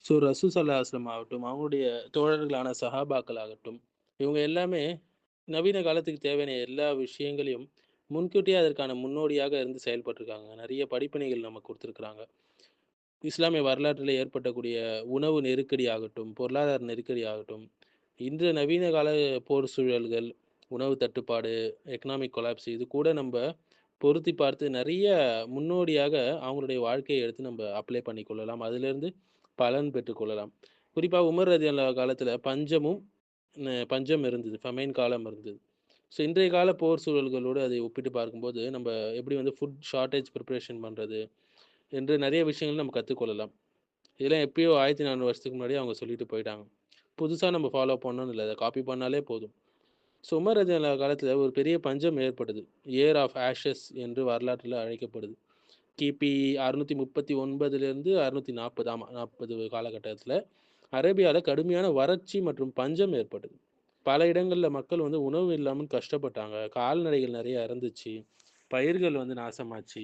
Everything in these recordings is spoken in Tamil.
ஸோ ரசூல் ஸல்லல்லாஹு அலைஹி வஸல்லம் ஆகட்டும், அவங்களுடைய தோழர்களான சஹாபாக்கள் ஆகட்டும், இவங்க எல்லாமே நவீன காலத்துக்கு தேவையான எல்லா விஷயங்களையும் முன்கூட்டியே அதற்கான முன்னோடியாக இருந்து செயல்பட்டுருக்காங்க. நெறைய படிப்பினைகள் நமக்கு குடுத்துருக்காங்க. இஸ்லாமிய வரலாற்றிலே ஏற்பட்டக்கூடிய உணவு நெருக்கடி ஆகட்டும், பொருளாதார நெருக்கடி ஆகட்டும், இன்று நவீன கால போர் சூழல்கள், உணவு தட்டுப்பாடு, எக்கனாமிக் கொலாப்ஸ் இது கூட நம்ப பொருத்தி பார்த்து நெறைய முன்னோடியாக அவங்களுடைய வாழ்க்கைய எடுத்து நம்ப அப்ளை பண்ணிக்கொள்ளலாம். அதிலிருந்து பலன் பெற்றுக்கொள்ளலாம். குறிப்பா உமர் ரலியல்லாஹு காலத்தில பஞ்சம் இருந்தது. ஃபமைன் காலம் இருந்தது. ஸோ இன்றைய கால போர் சூழல்களோடு அதை ஒப்பிட்டு பார்க்கும்போது, நம்ப எப்படி வந்து ஃபுட் ஷார்டேஜ் பிரிப்பரேஷன் பண்றது என்று நெறைய விஷயங்கள் நம்ம கத்துக்கொள்ளலாம். இதெல்லாம் எப்பயோ 1400 வருஷத்துக்கு முன்னாடியே அவங்க சொல்லிட்டு போயிட்டாங்க. புதுசா நம்ம ஃபாலோ பண்ணணும்னு இல்ல. அத காப்பி பண்ணாலே போதும். ஸோ உமர் ரலியல்லாஹு காலத்தில ஒரு பெரிய பஞ்சம் ஏற்பட்டது. இயர் ஆஃப் ஆஷஸ் என்று வரலாற்றில அழைக்கப்படுது. கிபி 639லிருந்து 640 ஆமா 40 காலகட்டத்தில அரேபியால கடுமையான வறட்சி மற்றும் பஞ்சம் ஏற்பட்டது. பல இடங்கள்ல மக்கள் வந்து உணவு இல்லாமல் கஷ்டப்பட்டாங்க. கால்நடைகள் நெறைய இறந்துச்சு. பயிர்கள் வந்து நாசமாச்சு.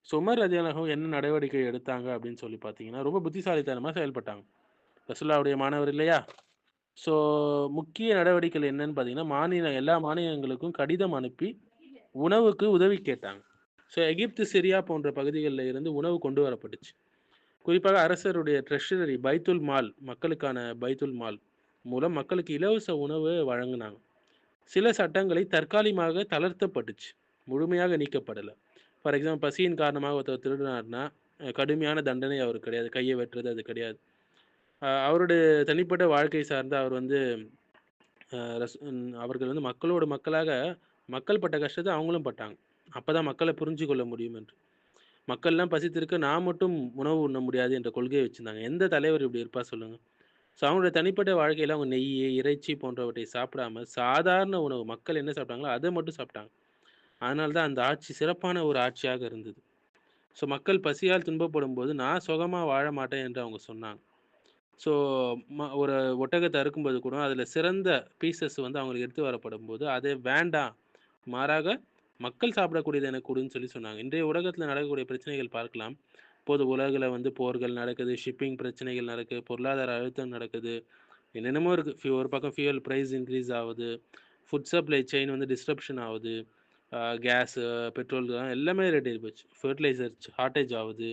உமர் ரலியல்லாஹு என்ன நடவடிக்கை எடுத்தாங்க அப்படின்னு சொல்லி பார்த்தீங்கன்னா, ரொம்ப புத்திசாலித்தனமா செயல்பட்டாங்க. ரசூலுல்லாஹ்வுடைய மாணவர் இல்லையா? ஸோ முக்கிய நடவடிக்கைகள் என்னன்னு பார்த்தீங்கன்னா, எல்லா மாநிலங்களுக்கும் கடிதம் அனுப்பி உணவுக்கு உதவி கேட்டாங்க. எகிப்து, சிரியா போன்ற பகுதிகள்ல இருந்து உணவு கொண்டு வரப்பட்டுச்சு. குறிப்பாக அரசருடைய ட்ரெஷரரி பைத்துல் மால் மக்களுக்கான பைத்துல் மால் மூலம் மக்களுக்கு இலவச உணவு வழங்குனாங்க. சில சட்டங்களை தற்காலிகமாக தளர்த்தப்பட்டுச்சு. முழுமையாக நீக்கப்படல. ஃபார் எக்ஸாம்பிள் பசியின் காரணமாக ஒருத்தர் திருடுனார்னா, கடுமையான தண்டனை அவருக்கு கிடையாது. கைய வெட்டுறது அது கிடையாது. அவருடைய தனிப்பட்ட வாழ்க்கை சார்ந்து அவர் வந்து அவர்கள் வந்து மக்களோட மக்களாக மக்கள் பட்ட கஷ்டத்த அவங்களும் பட்டாங்க. அப்பதான் மக்கள புரிஞ்சு கொள்ள முடியும் என்று. மக்கள்லாம் பசித்திருக்க நான் மட்டும் உணவு உண்ண முடியாது என்ற கொள்கையை வச்சிருந்தாங்க. எந்த தலைவர் இப்படி இருப்பா சொல்லுங்க? அவங்களுடைய தனிப்பட்ட வாழ்க்கையில அவங்க நெய், இறைச்சி போன்றவற்றை சாப்பிடாம சாதாரண உணவு மக்கள் என்ன சாப்பிட்டாங்களோ அத மட்டும் சாப்பிட்டாங்க. அதனால தான் அந்த ஆட்சி சிறப்பான ஒரு ஆட்சியாக இருந்தது. மக்கள் பசியால் துன்பப்படும்போது நான் சுகமா வாழ மாட்டேன் என்று அவங்க சொன்னாங்க. ஸோ ஒரு ஒட்டகத்த அறுக்கும்போது கூட அதில சிறந்த பீசஸ் வந்து அவங்களுக்கு எடுத்து வரப்படும்போது, அது வேண்டாம். மாறாக மக்கள் சாப்பிடக்கூடியது எனக்கு குடுன்னு சொல்லி சொன்னாங்க. இன்றைய உலகத்தில நடக்கக்கூடிய பிரச்சனைகள் பார்க்கலாம். இப்போது உலகில வந்து போர்கள் நடக்குது, ஷிப்பிங் பிரச்சனைகள் நடக்குது, பொருளாதார அழுத்தம் நடக்குது. என்னென்னமோ இருக்கு. ஒரு பக்கம் ஃபியூயல் பிரைஸ் இன்க்ரீஸ் ஆவுது. ஃபுட் சப்ளை செயின் வந்து டிஸ்ரப்ஷன் ஆவுது. கேஸு, பெட்ரோல் எல்லாமே ரேட் ஏறி போச்சு. ஃபெர்டிலைசர் ஷார்டேஜ் ஆவுது.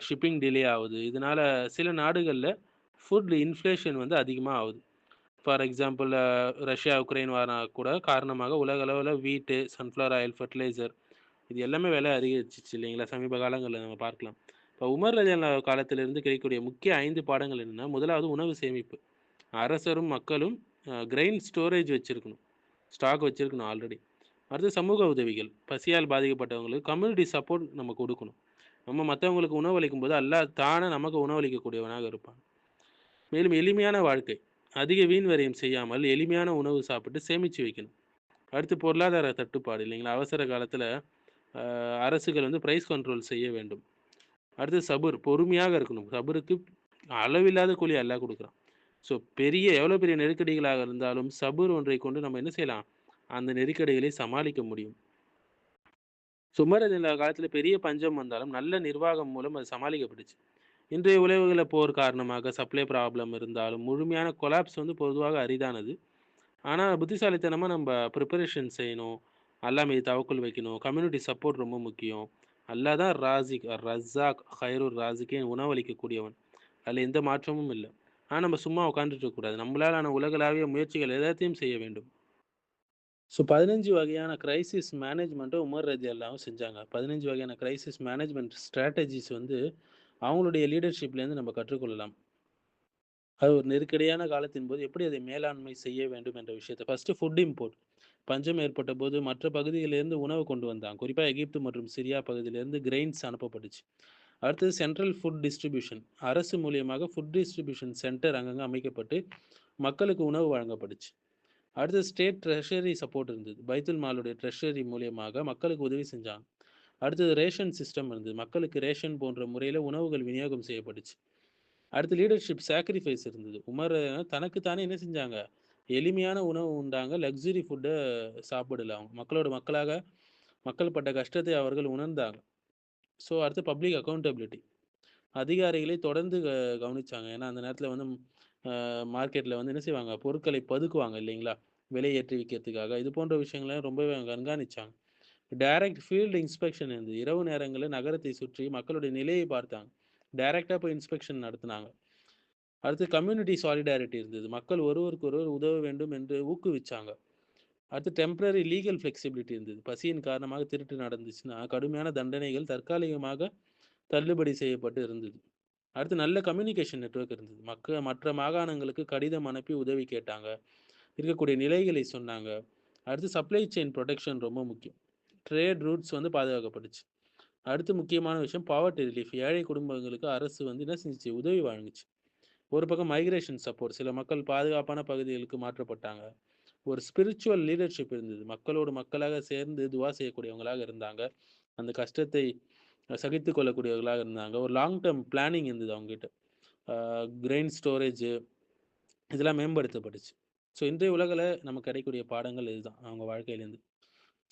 ஷிப்பிங் டிலே ஆவுது. இதனால சில நாடுகள்ல ஃபுட் இன்ஃப்ளேஷன் வந்து அதிகமா ஆவுது. ஃபார் எக்ஸாம்பிள் ரஷ்யா, உக்ரைன் வார் கூட காரணமாக உலக அளவுல வீட்டு, சன்ஃப்ளவர் ஆயில், ஃபெர்டிலைசர் இது எல்லாமே விலை அதிகரிச்சுச்சு இல்லைங்களா? சமீப காலங்கள்ல நம்ம பார்க்கலாம். இப்போ உமர் ரலியல்லாஹு காலத்திலிருந்து கிடைக்கக்கூடிய முக்கிய 5 பாடங்கள் என்னன்னா, முதலாவது உணவு சேமிப்பு. அரசரும், மக்களும் கிரெயின் ஸ்டோரேஜ் வச்சிருக்கணும். ஸ்டாக் வச்சிருக்கணும் ஆல்ரெடி. அடுத்து சமூக உதவிகள். பசியால் பாதிக்கப்பட்டவங்களுக்கு கம்யூனிட்டி சப்போர்ட் நம்ம குடுக்கணும். நம்ம மத்தவங்களுக்கு உணவளிக்கும்போது அல்லாஹ் தானா நமக்கு உணவளிக்கக்கூடியவனாக இருப்பான். மேலும் எளிமையான வாழ்க்கை. அதிக வீண் விரயம் செய்யாமல் எளிமையான உணவு சாப்பிட்டு சேமிச்சு வைக்கணும். அடுத்து பொருளாதார தட்டுப்பாடு இல்லைங்களா? அவசர காலத்தில அ அரசுகள் வந்து பிரைஸ் கண்ட்ரோல் செய்ய வேண்டும். அடுத்து சபுர் பொறுமையாக இருக்கணும். சபுருக்கு அளவில்லாத கூலி அல்லாஹ் குடுக்குறான். எவ்வளோ பெரிய நெருக்கடிகளாக இருந்தாலும் சபுர் ஒன்றைக் கொண்டு நம்ம என்ன செய்யலாம்? அந்த நெருக்கடிகளை சமாளிக்க முடியும். உமர் ரலியல்லாஹு காலத்தில பெரிய பஞ்சம் வந்தாலும் நல்ல நிர்வாகம் மூலம் அது சமாளிக்கப்பட்டுச்சு. இன்றைய உலகுல போர் காரணமாக சப்ளை ப்ராப்ளம் இருந்தாலும் முழுமையான கொலாப்ஸ் வந்து பொதுவாக அரிதானது. ஆனா புத்திசாலித்தனமா நம்ப பிரிப்பரேஷன் செய்யணும். அல்லாஹ் மீது தவக்குல் வைக்கணும். கம்யூனிட்டி சப்போர்ட் ரொம்ப முக்கியம். அல்லாஹ் தான் ராஸிக், ரஸ்ஸாக், ஹைருர் ராஸிகீன் உணவளிக்கக்கூடியவன். அதுல எந்த மாற்றமும் இல்ல. ஆனா நம்ம சும்மா உட்கார்ந்துட்டு இருக்கக்கூடாது. நம்மளாலான உலகளாவிய முயற்சிகள் எல்லாத்தையும் செய்ய வேண்டும். 15 வகையான கிரைசிஸ் மேனேஜ்மெண்ட்ட உமர் ரலியல்லாஹு செஞ்சாங்க. 15 வகையான கிரைசிஸ் மேனேஜ்மென்ட் ஸ்ட்ராட்டஜிஸ் வந்து அவங்களுடைய லீடர்ஷிப்லேருந்து நம்ம கற்றுக்கொள்ளலாம். அது ஒரு நெருக்கடியான காலத்தின் போது எப்படி அதை மேலாண்மை செய்ய வேண்டும் என்ற விஷயத்த ஃபர்ஸ்ட்டு ஃபுட் இம்போர்ட். பஞ்சம் ஏற்பட்டபோது மற்ற பகுதிகளிலிருந்து உணவு கொண்டு வந்தாங்க. குறிப்பா எகிப்து மற்றும் சிரியா பகுதியிலிருந்து கிரெயின்ஸ் அனுப்பப்பட்டுச்சு. அடுத்தது சென்ட்ரல் ஃபுட் டிஸ்ட்ரிபியூஷன். அரசு மூலியமாக ஃபுட் டிஸ்ட்ரிபியூஷன் சென்டர் அங்கங்க அமைக்கப்பட்டு மக்களுக்கு உணவு வழங்கப்பட்டுச்சு. அடுத்தது ஸ்டேட் ட்ரெஷரி சப்போர்ட் இருந்தது. பைத்துல் மாலுடைய ட்ரெஷரி மூலியமாக மக்களுக்கு உதவி செஞ்சாங்க. அடுத்தது ரேஷன் சிஸ்டம் இருந்தது. மக்களுக்கு ரேஷன் போன்ற முறையில உணவுகள் விநியோகம் செய்யப்பட்டுச்சு. அடுத்து லீடர்ஷிப் சாக்ரிஃபைஸ் இருந்தது. உமர் தனக்கு தானே என்ன செஞ்சாங்க? எளிமையான உணவு உண்டாங்க. லக்ஸுரி ஃபுட்ட சாப்பிடல அவங்க. மக்களோட மக்களாக மக்கள் பட்ட கஷ்டத்தை அவர்கள் உணர்ந்தாங்க. அடுத்து பப்ளிக் அக்கவுண்டபிலிட்டி. அதிகாரிகளை தொடர்ந்து கவனிச்சாங்க. ஏன்னா, அந்த நேரத்தில வந்து மார்க்கெட்ல வந்து என்ன செய்வாங்க, பொருட்களை பதுக்குவாங்க இல்லைங்களா? விலை ஏற்றி விக்கிறதுக்காக. இது போன்ற விஷயங்கள ரொம்பவே கண்காணிச்சாங்க. டைரக்ட் ஃபீல்டு இன்ஸ்பெக்ஷன் இருந்தது. இரவு நேரங்கள்ல நகரத்தை சுற்றி மக்களுடைய நிலையை பார்த்தாங்க. டைரக்ட்டா போய் இன்ஸ்பெக்ஷன் நடத்துனாங்க. அடுத்து கம்யூனிட்டி சாலிடாரிட்டி இருந்தது. மக்கள் ஒருவருக்கு ஒருவர் உதவ வேண்டும் என்று ஊக்குவிச்சாங்க. அடுத்து டெம்பரரி லீகல் ஃப்ளெக்சிபிலிட்டி இருந்தது. பசியின் காரணமாக திருட்டு நடந்துச்சுன்னா, கடுமையான தண்டனைகள் தற்காலிகமாக தள்ளுபடி செய்யப்பட்டு இருந்தது. அடுத்து நல்ல கம்யூனிகேஷன் நெட்வொர்க் இருந்தது. மற்ற மாகாணங்களுக்கு கடிதம் அனுப்பி உதவி கேட்டாங்க. இருக்கக்கூடிய நிலைகளை சொன்னாங்க. அடுத்து சப்ளை செயின் புரொடெக்ஷன் ரொம்ப முக்கியம். ட்ரேட் ரூட்ஸ் வந்து பாதுகாக்கப்பட்டுச்சு. அடுத்து முக்கியமான விஷயம் பாவர்ட்டி ரிலீஃப். ஏழை குடும்பங்களுக்கு அரசு வந்து என்ன செஞ்சுச்சு? உதவி வழங்குச்சு. ஒரு பக்கம் மைக்ரேஷன் சப்போர்ட். சில மக்கள் பாதுகாப்பான பகுதிகளுக்கு மாற்றப்பட்டாங்க. ஒரு ஸ்பிரிச்சுவல் லீடர்ஷிப் இருந்தது. மக்களோடு மக்களாக சேர்ந்து துவா செய்யக்கூடியவங்களாக இருந்தாங்க. அந்த கஷ்டத்தை சகித்துக் கொள்ளக்கூடியவர்களாக இருந்தாங்க. ஒரு லாங் டெர்ம் பிளானிங் இருந்தது அவங்ககிட்ட. அ கிரெயின் ஸ்டோரேஜ் இதெல்லாம் மேம்படுத்தப்பட்டுச்சு. ஸோ இன்றைய உலகில நமக்கு கிடைக்கக்கூடிய பாடங்கள் இதுதான். அவங்க வாழ்க்கையிலேருந்து.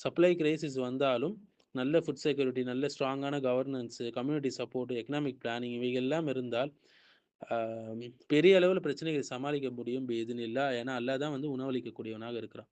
சப்ளை கிரைசிஸ் வந்தாலும், நல்ல ஃபுட் செக்யூரிட்டி, நல்ல ஸ்ட்ராங்கான governance, community support, economic planning இவைகள்லாம் இருந்தால், அ பெரிய அளவுல பிரச்சனைகளை சமாளிக்க முடியும் பிஇذنில்லாஹ். ஏன்னா, அல்லாஹ் தான் வந்து உணவளிக்கக்கூடியவனாக இருக்கிறான்.